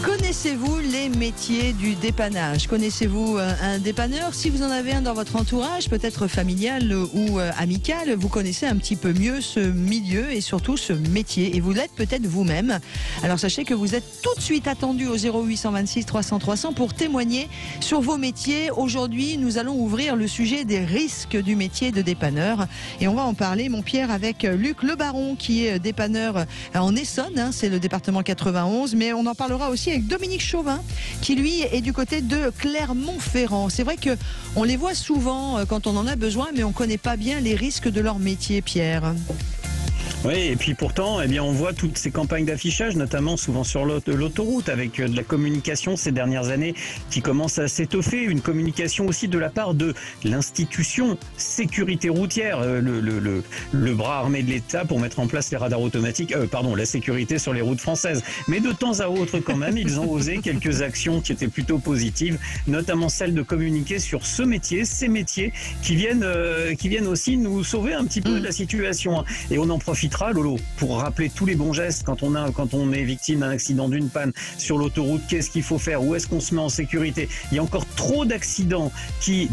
Connaissez-vous les métiers du dépannage? Connaissez-vous un dépanneur? Si vous en avez un dans votre entourage, peut-être familial ou amical, vous connaissez un petit peu mieux ce milieu et surtout ce métier. Et vous l'êtes peut-être vous-même. Alors sachez que vous êtes tout de suite attendu au 0826 300 300 pour témoigner sur vos métiers. Aujourd'hui, nous allons ouvrir le sujet des risques du métier de dépanneur. Et on va en parler, mon Pierre, avec Luc Le Baron, qui est dépanneur en Essonne. C'est le département 91. Mais on en parlera aussi avec Dominique Chauvin, qui lui est du côté de Clermont-Ferrand. C'est vrai qu'on les voit souvent quand on en a besoin, mais on ne connaît pas bien les risques de leur métier, Pierre. Oui, et puis pourtant, on voit toutes ces campagnes d'affichage, notamment souvent sur l'autoroute, avec de la communication ces dernières années qui commence à s'étoffer. Une communication aussi de la part de l'institution sécurité routière, le bras armé de l'État pour mettre en place les radars automatiques, la sécurité sur les routes françaises. Mais de temps à autre, quand même, ils ont osé quelques actions qui étaient plutôt positives, notamment celle de communiquer sur ce métier, ces métiers qui viennent aussi nous sauver un petit peu de la situation. Et on en profite, Lolo, pour rappeler tous les bons gestes quand on est victime d'un accident, d'une panne sur l'autoroute. Qu'est-ce qu'il faut faire? Où est-ce qu'on se met en sécurité? Il y a encore trop d'accidents,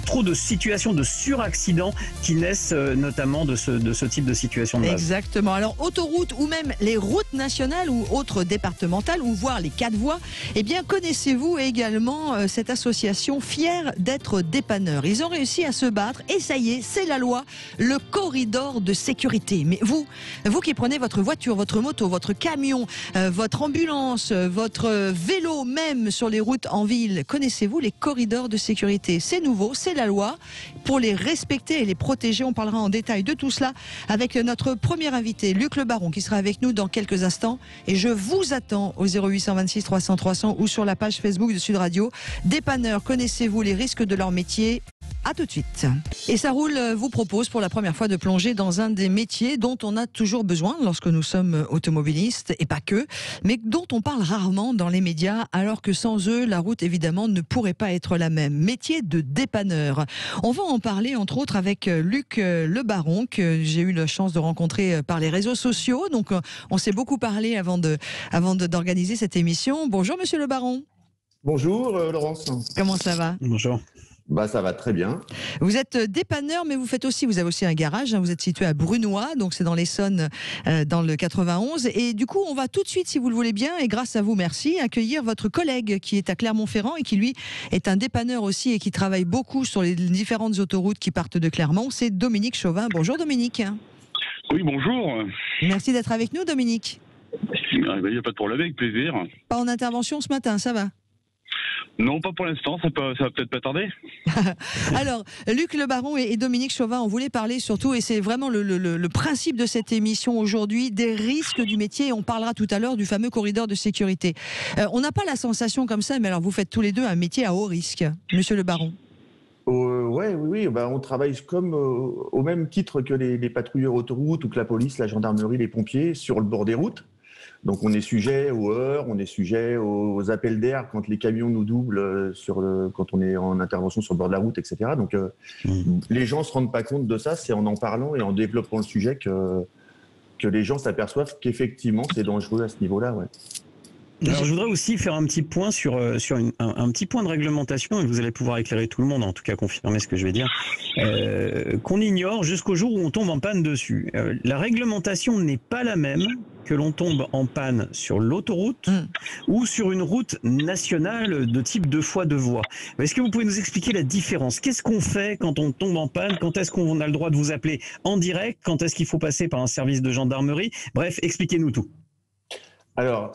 trop de situations de suraccidents qui naissent notamment de ce type de situation de base. Exactement. Alors autoroute ou même les routes nationales ou autres départementales ou voire les 4 voies, eh bien connaissez-vous également cette association Fiers d'être dépanneurs? Ils ont réussi à se battre et ça y est, c'est la loi, le corridor de sécurité. Mais vous qui prenez votre voiture, votre moto, votre camion, votre ambulance, votre vélo même sur les routes en ville, connaissez-vous les corridors de sécurité? C'est nouveau, c'est la loi. Pour les respecter et les protéger, on parlera en détail de tout cela avec notre premier invité, Luc Le Baron, qui sera avec nous dans quelques instants. Et je vous attends au 0826 300 300 ou sur la page Facebook de Sud Radio. Dépanneurs, connaissez-vous les risques de leur métier? À tout de suite. Et ça roule vous propose pour la première fois de plonger dans un des métiers dont on a toujours besoin lorsque nous sommes automobilistes, et pas que, mais dont on parle rarement dans les médias, alors que sans eux, la route évidemment ne pourrait pas être la même. Métier de dépanneur. On va en parler entre autres avec Luc Le Baron, que j'ai eu la chance de rencontrer par les réseaux sociaux. Donc on s'est beaucoup parlé avant d'organiser cette émission. Bonjour Monsieur Le Baron. Bonjour Laurence. Comment ça va? Bonjour. Ça va très bien. Vous êtes dépanneur, mais vous avez aussi un garage. Vous êtes situé à Brunois, donc c'est dans l'Essonne, dans le 91. Et du coup, on va tout de suite, si vous le voulez bien, et grâce à vous, merci, accueillir votre collègue qui est à Clermont-Ferrand et qui, lui, est un dépanneur aussi et qui travaille beaucoup sur les différentes autoroutes qui partent de Clermont. C'est Dominique Chauvin. Bonjour Dominique. Oui, bonjour. Merci d'être avec nous, Dominique. Il n'y a pas de problème, avec plaisir. Pas en intervention ce matin, ça va? Non, pas pour l'instant, ça va peut-être pas tarder. Alors, Luc Le Baron et Dominique Chauvin, on voulait parler surtout, et c'est vraiment le principe de cette émission aujourd'hui, des risques du métier. Et on parlera tout à l'heure du fameux corridor de sécurité. On n'a pas la sensation comme ça, mais alors vous faites tous les deux un métier à haut risque, Monsieur Le Baron. Oui. On travaille comme au même titre que les patrouilleurs autoroutes ou que la police, la gendarmerie, les pompiers sur le bord des routes. Donc on est sujet aux heurts, on est sujet aux appels d'air quand les camions nous doublent quand on est en intervention sur le bord de la route, etc. Donc les gens se rendent pas compte de ça. C'est en parlant et en développant le sujet que les gens s'aperçoivent qu'effectivement c'est dangereux à ce niveau-là. Ouais. Alors, je voudrais aussi faire un petit point sur un petit point de réglementation, et vous allez pouvoir éclairer tout le monde, en tout cas confirmer ce que je vais dire, qu'on ignore jusqu'au jour où on tombe en panne dessus. La réglementation n'est pas la même que l'on tombe en panne sur l'autoroute ou sur une route nationale de type 2x2 voies. Est-ce que vous pouvez nous expliquer la différence? Qu'est-ce qu'on fait quand on tombe en panne? Quand est-ce qu'on a le droit de vous appeler en direct? Quand est-ce qu'il faut passer par un service de gendarmerie? Bref, expliquez-nous tout. Alors,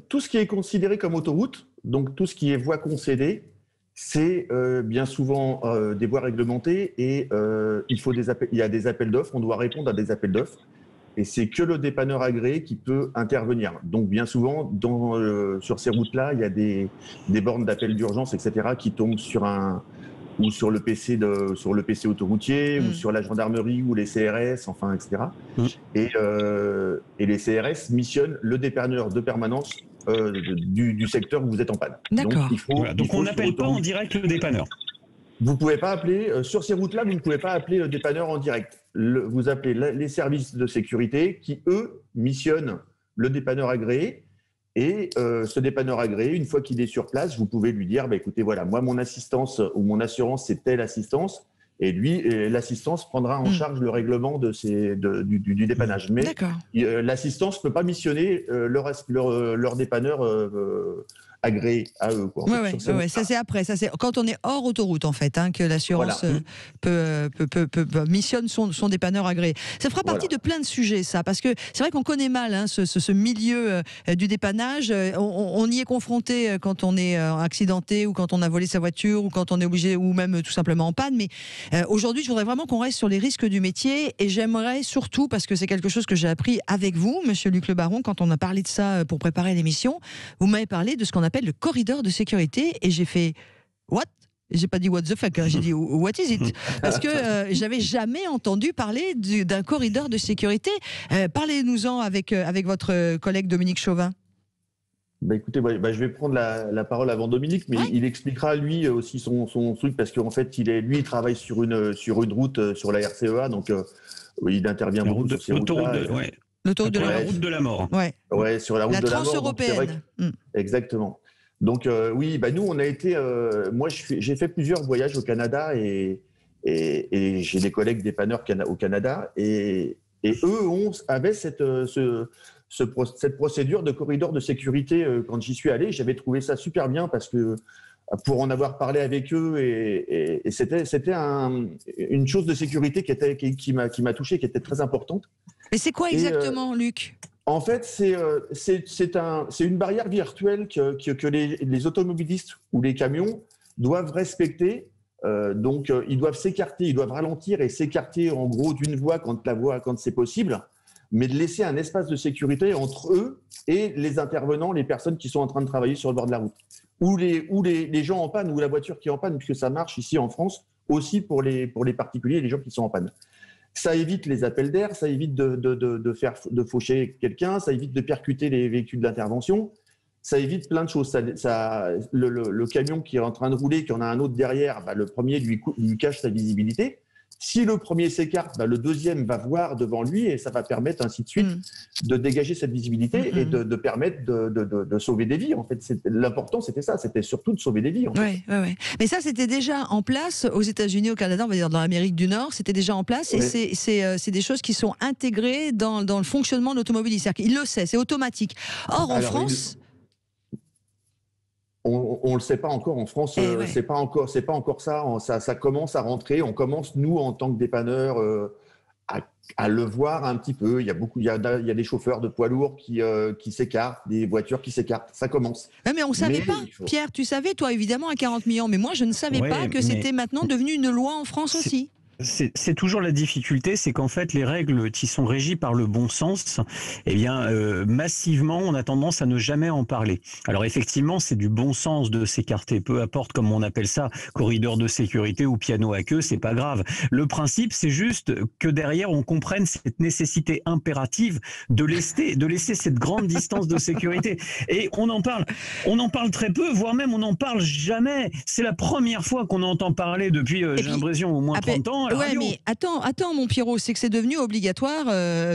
tout ce qui est considéré comme autoroute, donc tout ce qui est voie concédée, c'est bien souvent des voies réglementées et il y a des appels d'offres, on doit répondre à des appels d'offres et c'est que le dépanneur agréé qui peut intervenir. Donc bien souvent, sur ces routes-là, il y a des bornes d'appel d'urgence, etc. qui tombent sur le PC autoroutier ou sur la gendarmerie ou les CRS, enfin, etc. Et les CRS missionnent le dépanneur de permanence du secteur où vous êtes en panne. D'accord. Donc on n'appelle pas en direct le dépanneur. Vous ne pouvez pas appeler, sur ces routes-là, vous ne pouvez pas appeler le dépanneur en direct. Vous appelez les services de sécurité qui, eux, missionnent le dépanneur agréé Et ce dépanneur agréé, une fois qu'il est sur place, vous pouvez lui dire, bah, écoutez, voilà, moi, mon assistance ou mon assurance, c'est telle assistance. Et lui, l'assistance prendra en charge le règlement du dépannage. Mais l'assistance ne peut pas missionner leur dépanneur agréé à eux. Quoi, ouais, ça c'est après. Ça c'est quand on est hors autoroute en fait, hein, que l'assurance missionne son dépanneur agréé. Ça fera partie de plein de sujets, ça, parce que c'est vrai qu'on connaît mal hein, ce milieu du dépannage. On y est confronté quand on est accidenté ou quand on a volé sa voiture ou quand on est obligé ou même tout simplement en panne. Mais aujourd'hui, je voudrais vraiment qu'on reste sur les risques du métier et j'aimerais surtout, parce que c'est quelque chose que j'ai appris avec vous, Monsieur Luc Le Baron, quand on a parlé de ça pour préparer l'émission, vous m'avez parlé de ce qu'on appelle le corridor de sécurité et j'ai fait what? J'ai pas dit what the fuck, hein, j'ai dit what is it? Parce que j'avais jamais entendu parler d'un corridor de sécurité. Parlez-nous-en avec votre collègue Dominique Chauvin. Bah écoutez, je vais prendre la parole avant Dominique, mais il expliquera lui aussi son truc parce qu'en fait il travaille sur une route sur la RCEA, donc il intervient beaucoup sur ces routes-là. L'autoroute de la route de la mort. Ouais, sur la route de la mort. La transeuropéenne. Exactement. Donc nous on a été. Moi j'ai fait plusieurs voyages au Canada et j'ai des collègues dépanneurs au Canada et eux avaient cette procédure de corridor de sécurité quand j'y suis allé. J'avais trouvé ça super bien parce que pour en avoir parlé avec eux et c'était une chose de sécurité qui m'a touché, qui était très importante. Mais c'est quoi exactement, Luc ? En fait, c'est une barrière virtuelle que les automobilistes ou les camions doivent respecter. Donc, ils doivent s'écarter, ils doivent ralentir et s'écarter en gros d'une voie quand c'est possible, mais de laisser un espace de sécurité entre eux et les intervenants, les personnes qui sont en train de travailler sur le bord de la route. Ou les gens en panne, ou la voiture qui est en panne, puisque ça marche ici en France, aussi pour les particuliers et les gens qui sont en panne. Ça évite les appels d'air, ça évite de faucher quelqu'un, ça évite de percuter les véhicules d'intervention, ça évite plein de choses. Le camion qui est en train de rouler, qui en a un autre derrière, le premier lui cache sa visibilité. Si le premier s'écarte, le deuxième va voir devant lui et ça va permettre ainsi de suite de dégager cette visibilité et de permettre de sauver des vies. En fait, l'important c'était ça, c'était surtout de sauver des vies. En fait. Ouais. Mais ça, c'était déjà en place aux États-Unis, au Canada, on va dire dans l'Amérique du Nord, c'était déjà en place et c'est des choses qui sont intégrées dans le fonctionnement de l'automobiliste. Il le sait, c'est automatique. Or, en France. On le sait pas encore en France, c'est pas encore ça. Ça commence à rentrer. On commence nous en tant que dépanneurs à le voir un petit peu. Il y a des chauffeurs de poids lourds qui s'écartent, des voitures qui s'écartent. Ça commence. Mais on savait pas. Pierre, tu savais toi évidemment à 40 millions, mais moi je ne savais pas que c'était maintenant devenu une loi en France aussi. C'est toujours la difficulté, c'est qu'en fait les règles qui sont régies par le bon sens, massivement on a tendance à ne jamais en parler. Alors effectivement c'est du bon sens de s'écarter, peu importe comment on appelle ça, corridor de sécurité ou piano à queue, c'est pas grave. Le principe c'est juste que derrière on comprenne cette nécessité impérative de laisser cette grande distance de sécurité. Et on en parle très peu, voire même on n'en parle jamais. C'est la première fois qu'on entend parler depuis, j'ai l'impression, au moins 30 ans. Ouais, mais attends, mon Pierrot, c'est que c'est devenu obligatoire.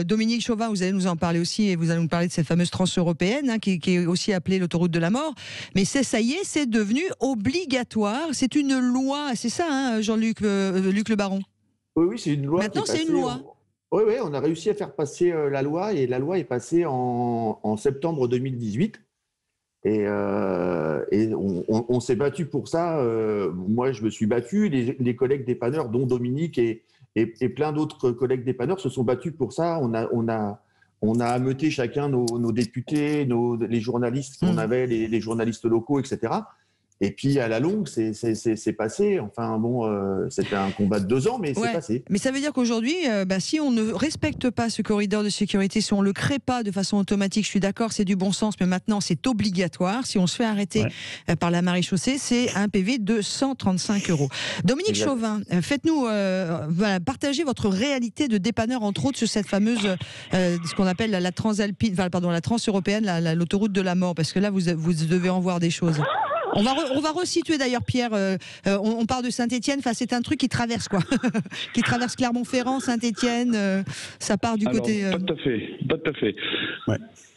Dominique Chauvin, vous allez nous en parler aussi, et vous allez nous parler de cette fameuse transeuropéenne, hein, qui est aussi appelée l'autoroute de la mort. Mais ça y est, c'est devenu obligatoire. C'est une loi, c'est ça, hein, Jean-Luc Luc Le Baron. Oui, c'est une loi. Maintenant, c'est une loi. Oui, on a réussi à faire passer la loi, et la loi est passée en septembre 2018. Et on s'est battu pour ça. Moi, je me suis battu. Les collègues dépanneurs, dont Dominique et plein d'autres collègues dépanneurs, se sont battus pour ça. On a ameuté chacun nos députés, les journalistes qu'on avait, les journalistes locaux, etc. Et puis, à la longue, c'est passé. Enfin, bon, c'était un combat de 2 ans, mais c'est passé. Mais ça veut dire qu'aujourd'hui, si on ne respecte pas ce corridor de sécurité, si on ne le crée pas de façon automatique, je suis d'accord, c'est du bon sens, mais maintenant, c'est obligatoire. Si on se fait arrêter par la maréchaussée, c'est un PV de 135 €. Dominique Chauvin, faites-nous partagez votre réalité de dépanneur, entre autres, sur cette fameuse, ce qu'on appelle la transeuropéenne, l'autoroute de la mort, parce que là, vous devez en voir des choses. On va resituer d'ailleurs, Pierre. On parle de Saint-Étienne. Enfin, c'est un truc qui traverse qui traverse Clermont-Ferrand, Saint-Étienne. Ça part du côté. Pas tout à fait. Ouais.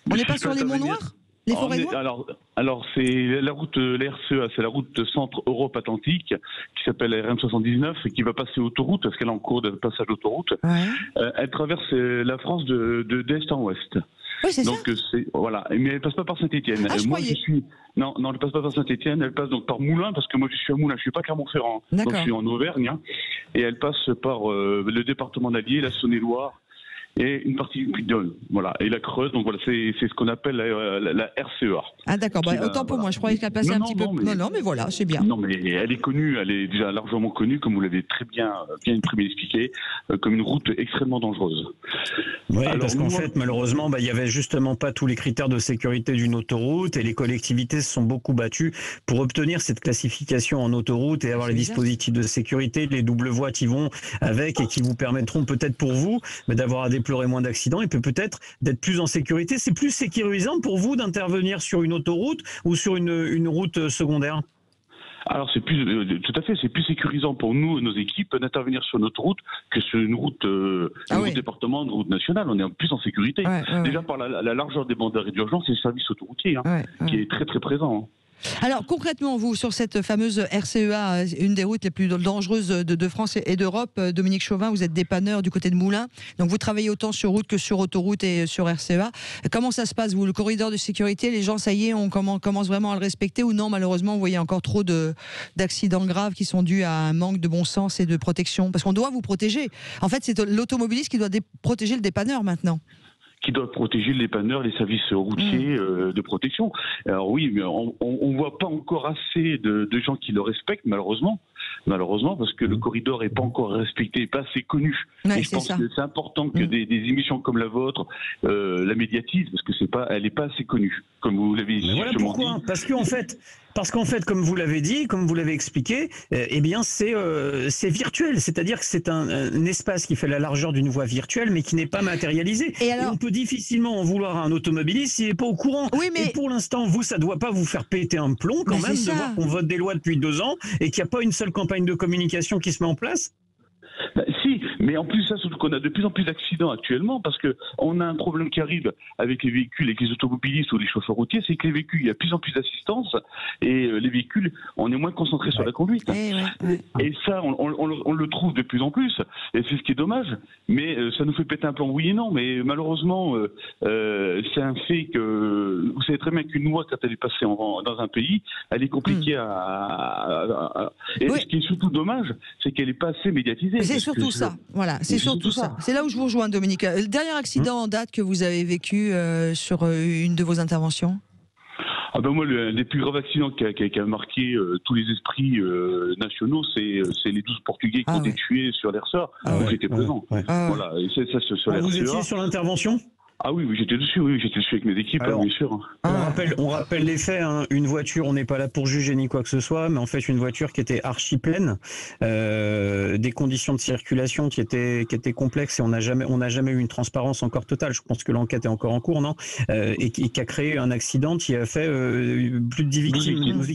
On n'est pas sur les Monts Noirs. Les forêts noires. Alors c'est la route, la RCEA, c'est la route Centre Europe Atlantique qui s'appelle RM79 et qui va passer autoroute parce qu'elle est en cours de passage d'autoroute. Ouais. Elle traverse la France d'est en ouest. Oui, c'est ça. Donc voilà, mais elle passe pas par Saint-Étienne. Ah, Moi je suis non, elle passe pas par Saint-Étienne, elle passe donc par Moulins parce que moi je suis à Moulins, je suis pas Clermont-Ferrand. Donc je suis en Auvergne hein, et elle passe par le département d'Allier, la Saône-et-Loire et une partie du Puy-de-Dôme, voilà, et la Creuse. Donc voilà, c'est ce qu'on appelle la RCEA. Ah d'accord, autant pour moi, je croyais qu'elle passait un petit peu. Non, mais voilà, c'est bien. Non, mais elle est connue, elle est déjà largement connue, comme vous l'avez très bien expliqué, comme une route extrêmement dangereuse. Oui, parce qu'en fait, malheureusement, il y avait justement pas tous les critères de sécurité d'une autoroute et les collectivités se sont beaucoup battues pour obtenir cette classification en autoroute et avoir les dispositifs de sécurité, les doubles voies qui vont avec et qui vous permettront peut-être pour vous d'avoir à déplorer moins d'accidents et peut-être d'être plus en sécurité. C'est plus sécurisant pour vous d'intervenir sur une autoroute ou sur une route secondaire? Alors c'est plus tout à fait, c'est plus sécurisant pour nous, nos équipes, d'intervenir sur notre route que sur une route, route département, une route nationale. On est plus en sécurité. Déjà par la largeur des bandes d'arrêt d'urgence et le service autoroutier qui est très très présent. Alors concrètement, vous, sur cette fameuse RCEA, une des routes les plus dangereuses de France et d'Europe, Dominique Chauvin, vous êtes dépanneur du côté de Moulins, donc vous travaillez autant sur route que sur autoroute et sur RCEA. Comment ça se passe, vous, le corridor de sécurité, les gens, ça y est, on commence vraiment à le respecter ou non, malheureusement, vous voyez encore trop d'accidents graves qui sont dus à un manque de bon sens et de protection? Parce qu'on doit vous protéger. En fait, c'est l'automobiliste qui doit protéger le dépanneur maintenant. Qui doit protéger les dépanneurs, les services routiers de protection. Alors oui, mais on voit pas encore assez de gens qui le respectent, malheureusement, parce que le corridor est pas encore respecté, pas assez connu. Et je pense que c'est important que des émissions comme la vôtre la médiatisent, parce que elle est pas assez connue, comme vous l'avez dit. Voilà pourquoi. Parce qu'en fait, comme vous l'avez dit, comme vous l'avez expliqué, eh bien c'est virtuel, c'est-à-dire que c'est un espace qui fait la largeur d'une voie virtuelle, mais qui n'est pas matérialisé. Et on peut difficilement en vouloir à un automobiliste s'il n'est pas au courant. Oui, mais... Et pour l'instant, ça ne doit pas vous faire péter un plomb quand même de voir qu'on vote des lois depuis 2 ans et qu'il n'y a pas une seule campagne de communication qui se met en place. Si, mais en plus ça, surtout qu'on a de plus en plus d'accidents actuellement, parce que on a un problème qui arrive avec les véhicules, avec les automobilistes ou les chauffeurs routiers, c'est que les véhicules, il y a de plus en plus d'assistance et les véhicules, on est moins concentré sur la conduite. Et ça, on le trouve de plus en plus, et c'est ce qui est dommage. Mais ça nous fait péter un plomb, oui et non. Mais malheureusement, c'est un fait que vous savez très bien qu'une loi, quand elle est passée dans un pays, elle est compliquée et ce qui est surtout dommage, c'est qu'elle n'est pas assez médiatisée. C'est surtout ça, voilà, c'est surtout ça. C'est là où je vous rejoins, Dominique. Le dernier accident en date que vous avez vécu sur une de vos interventions? Ah ben moi, l'un des plus graves accidents qui a marqué tous les esprits nationaux, c'est les 12 Portugais qui ont été tués sur l'RCEA. J'étais présent. Voilà, et ça sur l'RCEA. Vous étiez sur l'intervention? Ah oui, j'étais dessus, avec mes équipes, alors, bien sûr. On rappelle les faits, une voiture, on n'est pas là pour juger ni quoi que ce soit, mais en fait une voiture qui était archi pleine, des conditions de circulation qui étaient complexes et on n'a jamais eu une transparence encore totale. Je pense que l'enquête est encore en cours, non? Et qui a créé un accident qui a fait plus de 10 victimes. 12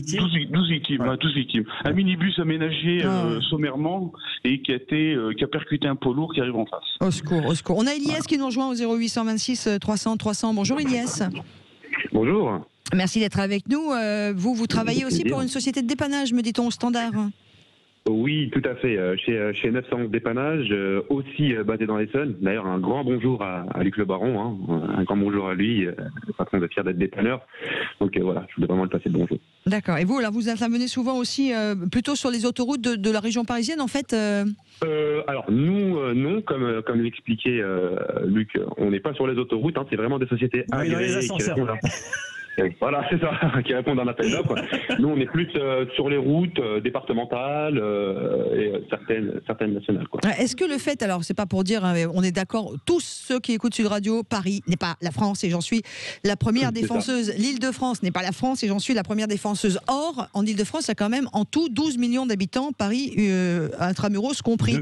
victimes. 12 victimes. Un minibus aménagé sommairement et qui a percuté un poids lourd qui arrive en face. Au secours, au secours. On a Ilyes qui nous rejoint au 0826 300 300. Bonjour Ilyes. Bonjour. Merci d'être avec nous. Vous travaillez aussi pour une société de dépannage, me dit-on, au Standard? Oui, tout à fait. Chez 911 Dépannage, aussi basé dans l'Essonne. D'ailleurs, un grand bonjour à Luc Le Baron. Un grand bonjour à lui, le patron de Fier d'être dépanneur. Donc voilà, je voulais vraiment le passer le bonjour. D'accord. Et vous, là, vous intervenez souvent aussi plutôt sur les autoroutes de la région parisienne, en fait Alors, nous, non, comme l'expliquait Luc, on n'est pas sur les autoroutes. C'est vraiment des sociétés agréées qui répondent voilà, c'est ça, qui répondent à un appel d'offres. Nous, on est plus sur les routes départementales et certaines nationales. Est-ce que le fait, alors c'est pas pour dire, on est d'accord, tous ceux qui écoutent Sud Radio, Paris n'est pas la France et j'en suis la première défenseuse. L'Île-de-France n'est pas la France et j'en suis la première défenseuse. Or, en Île-de-France, il y a quand même en tout 12 millions d'habitants, Paris intramuros compris.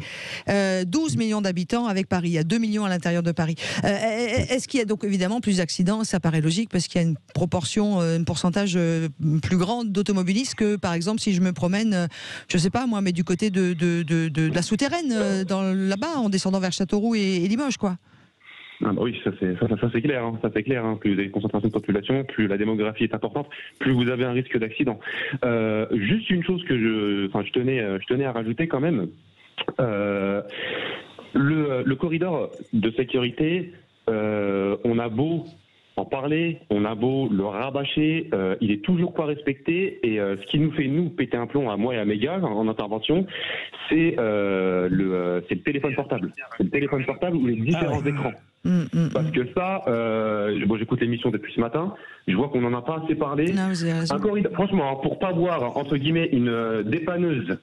12 millions d'habitants avec Paris, il y a 2 millions à l'intérieur de Paris. Est-ce qu'il y a donc évidemment plus d'accidents? Ça paraît logique parce qu'il y a une un pourcentage plus grand d'automobilistes que, par exemple, si je me promène, je sais pas moi, mais du côté de la souterraine, là-bas, en descendant vers Châteauroux et Limoges, quoi. Ah bah oui, ça c'est clair. Ça c'est clair. Plus vous avez une concentration de population, plus la démographie est importante, plus vous avez un risque d'accident. Juste une chose que je tenais à rajouter quand même. Le corridor de sécurité, on a beau en parler, on a beau le rabâcher, il est toujours pas respecté. Et ce qui nous fait nous péter un plomb à moi et à mes gars en intervention, c'est le téléphone portable. C'est le téléphone portable ou les différents écrans. Parce que ça, j'écoute l'émission depuis ce matin, je vois qu'on n'en a pas assez parlé. Non, vous avez raison. Un corridor, franchement, pour pas voir entre guillemets une dépanneuse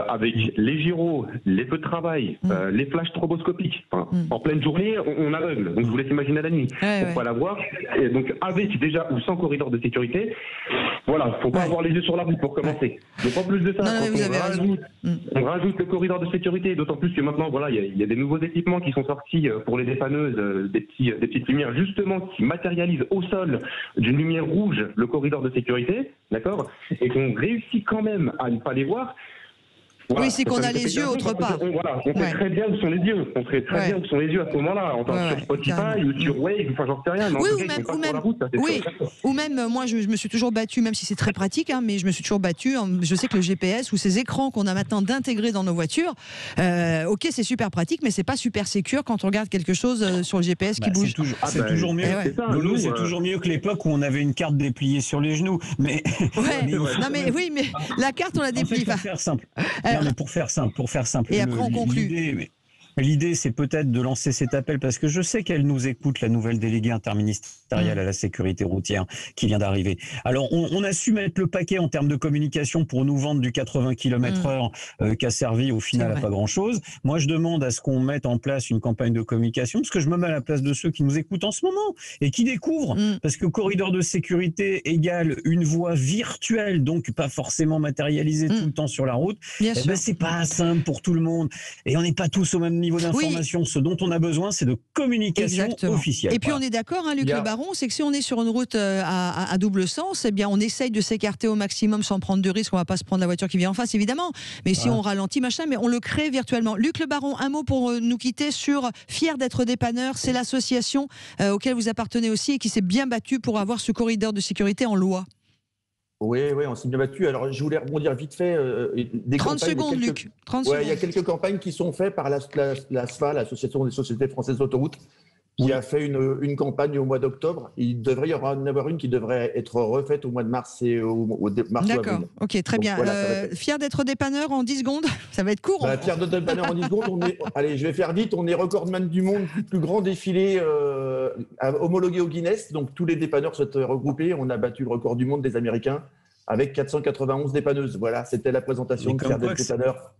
avec les gyros, les feux de travail, les flashs stroboscopiques. En pleine journée, on aveugle. Donc je vous laisse imaginer la nuit. Pour pas la voir. Et donc avec déjà ou sans corridor de sécurité, voilà, faut pas avoir les yeux sur la route pour commencer. Donc en plus de ça, on rajoute le corridor de sécurité, d'autant plus que maintenant, voilà, il y a des nouveaux équipements qui sont sortis pour les dépanneuses, des petites lumières justement qui matérialisent au sol d'une lumière rouge le corridor de sécurité, d'accord, et qu'on réussit quand même à ne pas les voir. Voilà, oui, c'est qu'on a les yeux autre part. On sait très bien où sont les yeux. On sait très bien où sont les yeux à ce moment-là. Sur Spotify ou sur Wave, enfin j'en sais rien. Mais oui, ou même, moi je me suis toujours battue, même si c'est très pratique, mais je me suis toujours battue. Je sais que le GPS ou ces écrans qu'on a maintenant d'intégrer dans nos voitures, ok, c'est super pratique, mais c'est pas super sécure quand on regarde quelque chose sur le GPS qui bouge. C'est toujours mieux. Lolo, c'est toujours mieux que l'époque où on avait une carte dépliée sur les genoux. Mais mais la carte on la déplie pas. Pour faire simple. Mais pour faire simple. Et après on conclut. L'idée, c'est peut-être de lancer cet appel parce que je sais qu'elle nous écoute, la nouvelle déléguée interministérielle à la sécurité routière qui vient d'arriver. Alors, on a su mettre le paquet en termes de communication pour nous vendre du 80 km/h qui a servi au final à pas grand-chose. Moi, je demande à ce qu'on mette en place une campagne de communication parce que je me mets à la place de ceux qui nous écoutent en ce moment et qui découvrent. Parce que corridor de sécurité égale une voie virtuelle, donc pas forcément matérialisée tout le temps sur la route. C'est pas simple pour tout le monde et on n'est pas tous au même niveau d'information. Ce dont on a besoin, c'est de communication officielle. Et puis on est d'accord, Luc Le Baron, c'est que si on est sur une route à double sens, eh bien on essaye de s'écarter au maximum sans prendre de risques. On ne va pas se prendre la voiture qui vient en face, évidemment. Mais si on ralentit, mais on le crée virtuellement. Luc Le Baron, un mot pour nous quitter sur Fier d'être dépanneur. C'est l'association auquel vous appartenez aussi et qui s'est bien battue pour avoir ce corridor de sécurité en loi. Oui, on s'est bien battu. Alors, je voulais rebondir vite fait. 30 secondes, Luc. 30 secondes. Il y a quelques campagnes qui sont faites par l'ASFA, l'Association des sociétés françaises d'autoroutes, qui a fait une campagne au mois d'octobre. Il devrait y en avoir une qui devrait être refaite au mois de mars et au mars. D'accord, ok, très bien. Fier d'être dépanneur en 10 secondes. Ça va être court. Fier d'être dépanneur en 10 secondes. Allez, je vais faire vite. On est recordman du monde du plus grand défilé homologué au Guinness. Donc, tous les dépanneurs sont regroupés. On a battu le record du monde des Américains avec 491 dépanneuses. Voilà, c'était la présentation de Fier d'être dépanneur.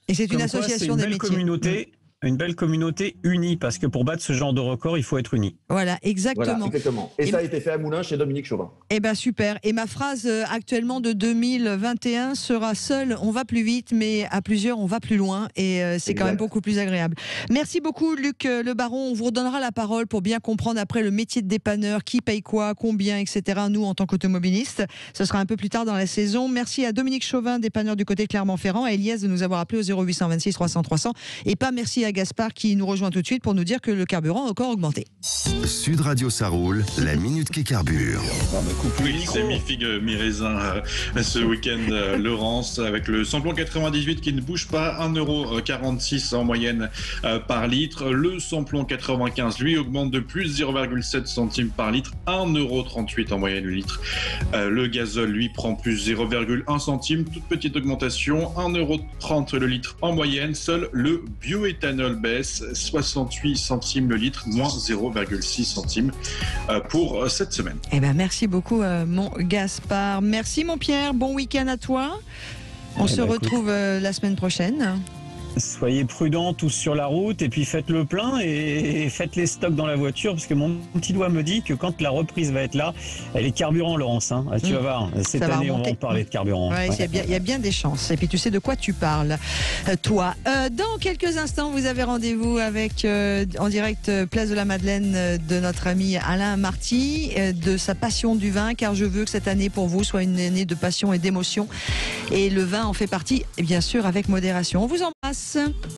Et c'est une association des métiers. Une belle communauté unie, parce que pour battre ce genre de record, il faut être uni. Voilà, exactement. Et ça a été fait à Moulins chez Dominique Chauvin. Eh bien, super. Et ma phrase actuellement de 2021 sera: seul, on va plus vite, mais à plusieurs, on va plus loin. Et c'est quand même beaucoup plus agréable. Merci beaucoup, Luc Le Baron. On vous redonnera la parole pour bien comprendre après le métier de dépanneur, qui paye quoi, combien, etc. Nous, en tant qu'automobilistes, ce sera un peu plus tard dans la saison. Merci à Dominique Chauvin, dépanneur du côté Clermont-Ferrand, à Elias de nous avoir appelé au 0826 300 300. Et pas merci à Gaspard qui nous rejoint tout de suite pour nous dire que le carburant a encore augmenté. Sud Radio, ça roule, la minute qui carbure. Oui, c'est mi-figue, mi-raisin ce week-end, Laurence, avec le samplon 98 qui ne bouge pas, 1,46 € en moyenne par litre. Le samplon 95, lui, augmente de plus 0,7 centimes par litre, 1,38 € en moyenne le litre. Le gazole, lui, prend plus 0,1 centime, toute petite augmentation, 1,30 € le litre en moyenne. Seul le bioéthanol baisse, 68 centimes le litre, moins 0,6 centimes pour cette semaine. Eh ben, merci beaucoup, mon Gaspard. Merci, mon Pierre. Bon week-end à toi. On se retrouve la semaine prochaine. Soyez prudents tous sur la route et puis faites le plein et faites les stocks dans la voiture parce que mon petit doigt me dit que quand la reprise va être là, elle est carburant, Laurence. Tu vas voir, cette année on va en parler de carburant. Il y a bien des chances. Et puis tu sais de quoi tu parles, toi. Dans quelques instants, vous avez rendez-vous avec en direct Place de la Madeleine de notre ami Alain Marty, de sa passion du vin, car je veux que cette année pour vous soit une année de passion et d'émotion. Et le vin en fait partie, et bien sûr avec modération. On vous embrasse.